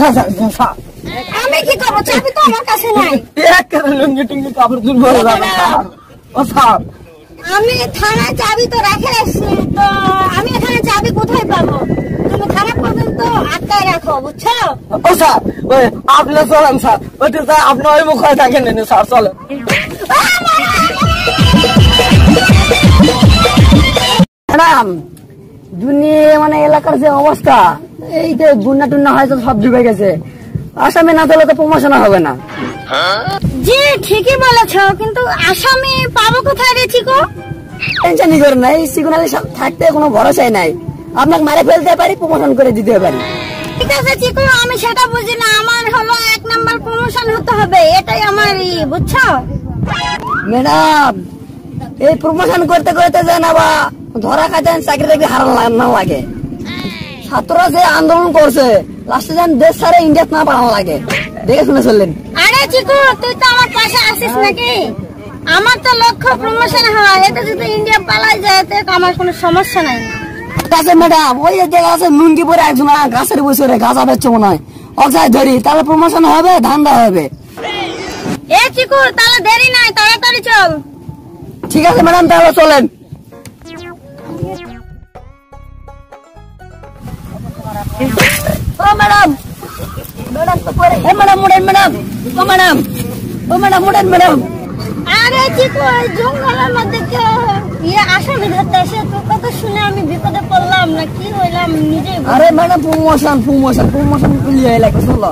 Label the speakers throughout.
Speaker 1: Sir
Speaker 2: আমি কি করবো? চাবি তো আমার কাছে নাই।
Speaker 1: লুঙ্গি টুঙ্গি কাপড় তুলবো ও স্যার
Speaker 2: আমি থানায় চাবি তো রেখে এসছি, তো আমি এখানে চাবি কোথায় পাবো? তুমি থানা পর্যন্ত আটকায় রাখো, বুঝছো?
Speaker 1: ও স্যার ওই আপনি চলেন স্যার, ওইটা স্যার আপনি ওই মুখ হয়ে থাকেন স্যার, চলেন। ম্যাডাম দুনিয়া মানে এলাকার যে অবস্থা, এই যে গুন্ডা টুন্না হয়তো সব ডুবে গেছে, আসামি না পেলে তো প্রমোশন হবে না।
Speaker 2: জি ঠিকই বলেছ, কিন্তু আসামি পাবো কোথায় রে চিকু?
Speaker 1: টেনশনই করেন না, এই সিগনালে থাকতে কোনো ভরসাই নাই, আপনাকে মারে ফেলতে পারি, প্রমোশন করে দিতে পারি।
Speaker 2: ঠিক আছে চিকু, আমি সেটা বুঝি না, আমার হলো 1 নাম্বার প্রমোশন হতে হবে, এটাই আমার বুঝছো?
Speaker 1: ম্যাডাম এই প্রমোশন করতে করতে যেন আবার ধরা খাচ্ছেন, চাকরি টাকরি হারান না লাগে। ছাত্ররা যে আন্দোলন করছে, লাস্টে যেন দেশ ছাড়ে ইন্ডিয়া না পাঠানো লাগে, দেখে শুনে চললেন।
Speaker 2: আরে চিকু তুই তো আমার পাশে আসিস নাকি? আমার তো লক্ষ্য প্রমোশন হওয়া, এটা যদি ইন্ডিয়া পালাই যায় তো আমার কোনো সমস্যা নাই।
Speaker 1: ঠিক আছে ম্যাডাম, ওই যে দেখা আছে লুঙ্গি পরে একজন গাছের বসে গাছা বেচছে মনে হয়, অক্সাই ধরি, তাহলে প্রমোশন হবে, ধান্দা হবে।
Speaker 2: এ চিকু তাহলে দেরি নাই, তাড়াতাড়ি চল।
Speaker 1: ঠিক আছে ম্যাডাম, তাহলে চলেন। ও ম্যাডাম, ম্যাডাম তো পরে, ম্যাডাম উঠেন, ম্যাডাম ও ম্যাডাম, ও ম্যাডাম উঠেন ম্যাডাম।
Speaker 2: আরে চিকু এই জঙ্গলের মধ্যে আসামি ধরতে এসে তোর কথা শুনে আমি বিপদে পড়লাম না কি হইলাম নিজে।
Speaker 1: আরে ম্যাডাম প্রমোশন প্রমোশন প্রমোশন খুলিয়ে এলাকা চলো।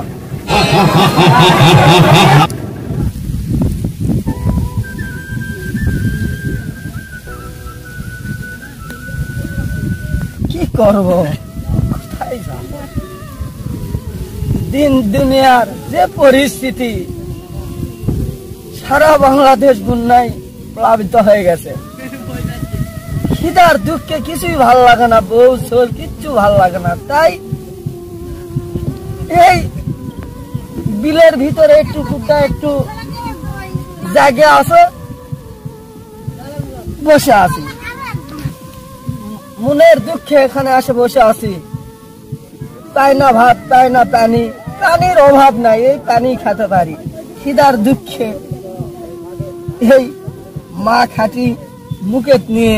Speaker 1: কি করব, দিন দুনিয়ার যে পরিস্থিতি, সারা বাংলাদেশ বন্যায় প্লাবিত হয়ে গেছে। খিদার দুঃখে কিছুই ভাল লাগে না, বউ সোল কিচ্ছু ভাল লাগে না, তাই এই বিলের ভিতরে একটু কুটা একটু জায়গা আছে, বসে আছি, মনের দুঃখে এখানে আসে বসে আছি। তাই না ভাত, তাই না পানি, পানির অভাব নাই, এই পানি খেতে পারি। খিদার দুঃখে এই মা খাটি মুখে নিয়ে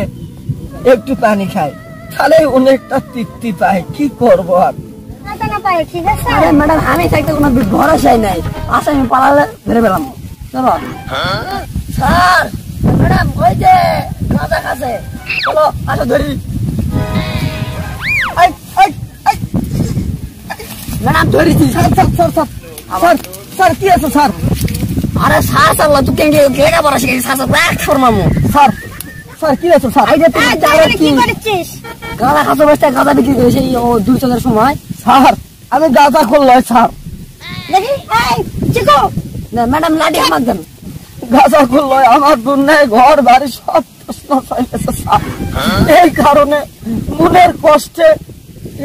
Speaker 1: একটু পানি খায়, তাহলে অনেকটা তৃপ্তি পায়। কি করবো আর? আরে ম্যাডাম আমি থাকতে কোনো ভরসাই নাই, আসামি পালালে ধরে পেলাম। চলো স্যার, ম্যাডাম ওই যে গাঁজা খাচ্ছে, চলো আসো ধরি। ম্যাডাম ধরেছি, sir sir sir sir sir sir কি আছে স্যার? আরে স্যার স্যার তুই কেন লেখা পড়া শিখেছি স্যার, স্যার ব্যাক ফরমামু স্যার। স্যার কি আছে স্যার? এই যে তুমি
Speaker 2: কি করছিস?
Speaker 1: গাঁজা খাচ্ছে, বসতে গাঁজা বিক্রি করেছে ও 2 চলের সময়। স্যার আমি গাঁজা খুললাই স্যার।
Speaker 2: দেখি এই চিকু
Speaker 1: না ম্যাডাম লাঠি আমার দেন। গাঁজা খুললাই, আমার দুনিয়ায় ঘর বাড়ি সব প্রশ্ন হয়ে গেছে স্যার। এই কারণে মনের কষ্টে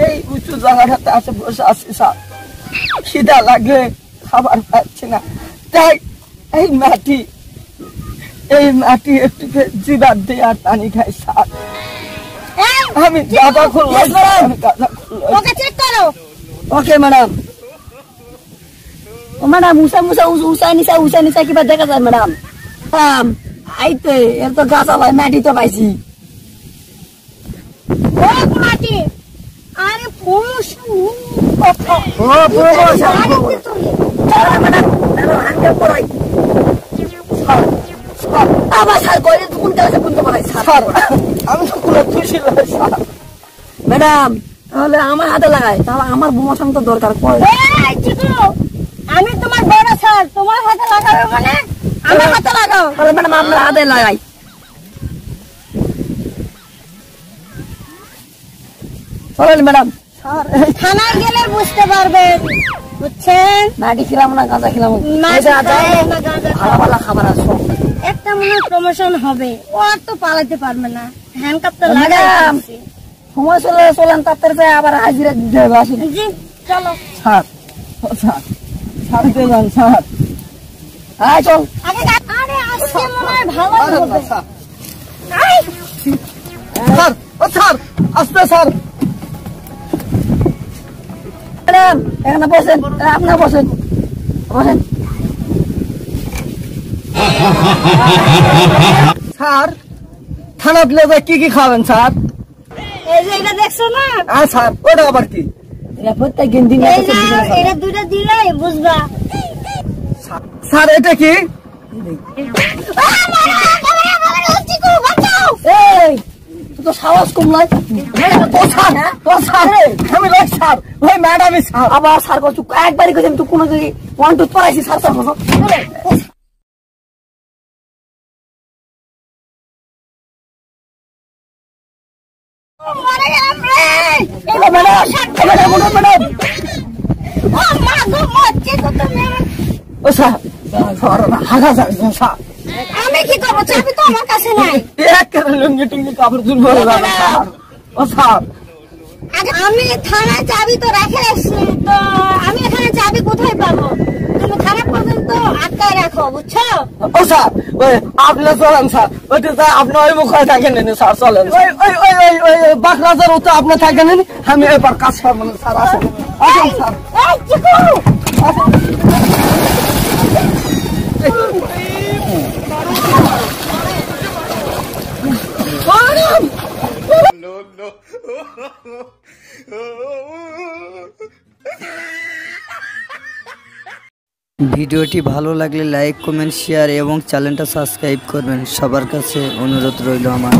Speaker 1: এই উঁচু জায়গাটাতে আসে বসে আছি স্যার। খিদা লাগলে খাবার পাচ্ছি না, তাই এই মাটি একটু জিবার দিয়ে আর পানি খাই স্যার। আমি গাঁজা খুললাই,
Speaker 2: ওকে চেক করো।
Speaker 1: Okay madam. ও ম্যাডাম উষা নিচা কিবা দেখা যায় ম্যাডাম? আইতে এর তো গাছ ভাই, মাটি তো পাইছি।
Speaker 2: মাটি আরে প্রমোশন,
Speaker 1: ও প্রমোশন ম্যাডাম, হাঙ্গে পড়াই আবার স্যার কইলে কোন ক্লাসে কোনটা পড়াই স্যার? আমি তো কোনো খুশি নই স্যার। ম্যাডাম তাহলে আমার হাতে লাগাই, তাহলে আমার প্রমোশন তো দরকার।
Speaker 2: এই চিকু আমি তোমার বড় স্যার, তোমার হাতে লাগাবে মানে আমার হাতে লাগাও।
Speaker 1: তাহলে ম্যাডাম আপনার হাতে লাগাই। চলেন ম্যাডাম।
Speaker 2: থানায় গেলে বুঝতে পারবেন, বুঝছেন?
Speaker 1: মাটি খেলাম না, গাঁজা খেলাম, ভালো ভালো খাবার আছে।
Speaker 2: একটা মনে প্রমোশন হবে, ও আর তো পালাতে পারবে না, হ্যান্ডকাপ তো লাগাই।
Speaker 1: সময় চলে চলেন, তাড়াতাড়ি আবার হাজিরা দিতে হবে। আসুন
Speaker 2: জি চলো
Speaker 1: স্যার। স্যার স্যার যান স্যার, হ্যাঁ চল।
Speaker 2: আরে আজকে মনে হয় ভালো হবে।
Speaker 1: স্যার ও স্যার আস্তে স্যার। ম্যাডাম এখানে বসেন, আপনার বসেন বসেন। স্যার থানাত লেগে কি কি খাবেন স্যার?
Speaker 2: এই যে এটা দেখছো না,
Speaker 1: স্যার ওটা আবার কি? প্রত্যেকদিন দিন
Speaker 2: এই যে এটা দুইটা দিলেই বুঝবা।
Speaker 1: স্যার এটা কি? এই তো সাহস কম নয়, আমি লোক স্যার, ওই ম্যাডামই স্যার। আবার স্যার করছো একবারই কইছি, তুই কোনো জায়গায় 1 2 পড়াইছি স্যার স্যার করছো।
Speaker 2: আমি কি করবো? চাবি তো আমার কাছে নাই।
Speaker 1: লুঙ্গি টুঙ্গি কাপড় চুল ভরে যাবে স্যার। ও স্যার
Speaker 2: আমি থানায় চাবি তো রেখে এসছি, তো আমি এখানে চাবি কোথায় পাবো? তুমি থানা পর্যন্ত আটকায় রাখো, বুঝছো?
Speaker 1: ও স্যার ওই আপনি চলেন স্যার, ওই তো স্যার আপনি ওই মুখে থাকেন স্যার, চলেন ওই ওই ওই ওই ওই বাকরাজার ওতে আপনি থাকেন, আমি এবার কাজ করবো না স্যার। আসেন আসেন স্যার।
Speaker 2: এই চিকু,
Speaker 3: ভিডিওটি ভালো লাগলে লাইক কমেন্ট শেয়ার এবং চ্যানেলটা সাবস্ক্রাইব করবেন। সবার কাছে অনুরোধ রইল আমার।